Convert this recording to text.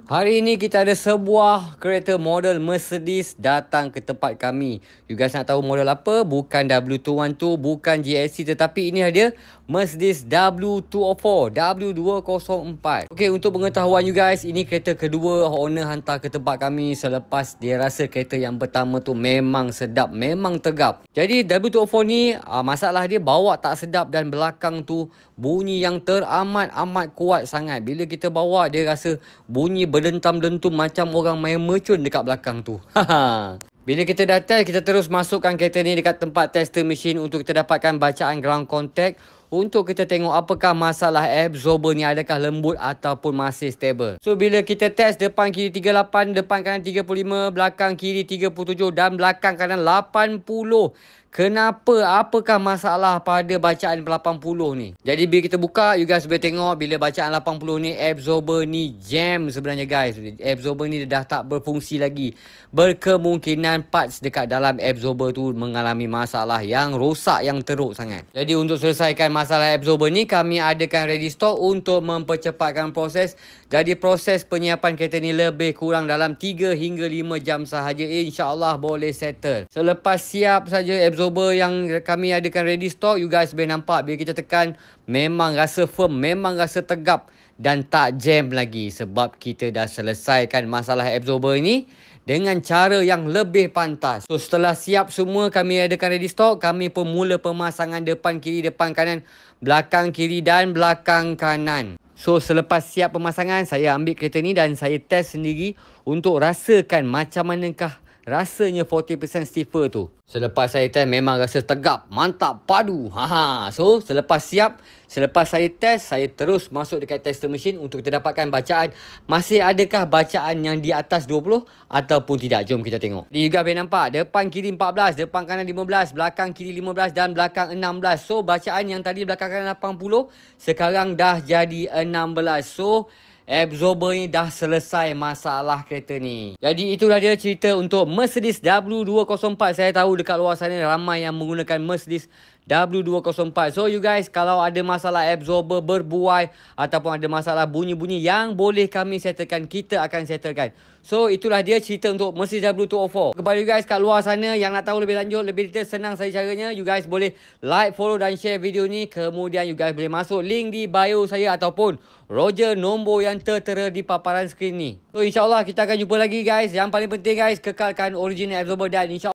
Hari ini kita ada sebuah kereta model Mercedes datang ke tempat kami. You guys nak tahu model apa? Bukan W212, bukan GLC, tetapi ini dia Mercedes W204, W204. Okey, untuk pengetahuan you guys, ini kereta kedua owner hantar ke tempat kami selepas dia rasa kereta yang pertama tu memang sedap, memang tegap. Jadi W204 ni masalah dia bawa tak sedap dan belakang tu bunyi yang teramat-amat kuat sangat. Bila kita bawa dia rasa bunyi berdentam-dentum macam orang main mercun dekat belakang tu. Bila kita dah test, kita terus masukkan kereta ni dekat tempat tester mesin untuk kita dapatkan bacaan ground contact. Untuk kita tengok apakah masalah absorber ni, adakah lembut ataupun masih stable. So bila kita test depan kiri 38, depan kanan 35, belakang kiri 37 dan belakang kanan 80. Kenapa? Apakah masalah pada bacaan 80 ni? Jadi bila kita buka, you guys boleh tengok bila bacaan 80 ni, absorber ni jam sebenarnya guys. Absorber ni dah tak berfungsi lagi. Berkemungkinan parts dekat dalam absorber tu mengalami masalah yang rosak, yang teruk sangat. Jadi untuk selesaikan masalah absorber ni, kami adakan ready stock untuk mempercepatkan proses. Jadi proses penyiapan kereta ni lebih kurang dalam 3 hingga 5 jam sahaja. InsyaAllah boleh settle. Selepas siap saja absorber yang kami adakan ready stock, you guys boleh nampak bila kita tekan memang rasa firm, memang rasa tegap dan tak jam lagi. Sebab kita dah selesaikan masalah absorber ini dengan cara yang lebih pantas. So setelah siap semua kami adakan ready stock, kami pun mula pemasangan depan kiri, depan kanan, belakang kiri dan belakang kanan. So selepas siap pemasangan, saya ambil kereta ni dan saya test sendiri untuk rasakan macam manakah rasanya 40% stiffer tu. Selepas saya test memang rasa tegap, mantap, padu. So selepas siap, selepas saya test, saya terus masuk dekat tester mesin untuk kita dapatkan bacaan. Masih adakah bacaan yang di atas 20 ataupun tidak? Jom kita tengok. You guys boleh nampak depan kiri 14, depan kanan 15, belakang kiri 15 dan belakang 16. So bacaan yang tadi belakang kanan 80 sekarang dah jadi 16. So absorber ni dah selesai masalah kereta ni. Jadi itulah dia cerita untuk Mercedes W204. Saya tahu dekat luar sana ramai yang menggunakan Mercedes W204. So you guys, kalau ada masalah absorber berbuai ataupun ada masalah bunyi-bunyi yang boleh kami settlekan, kita akan settlekan. So itulah dia cerita untuk Mercedes W204. Kepada you guys kat luar sana yang nak tahu lebih lanjut, lebih detail, senang saja caranya. You guys boleh like, follow dan share video ni. Kemudian you guys boleh masuk link di bio saya ataupun Roger nombor yang tertera di paparan skrin ni. So insyaAllah kita akan jumpa lagi guys. Yang paling penting guys, kekalkan original absorber dan insyaAllah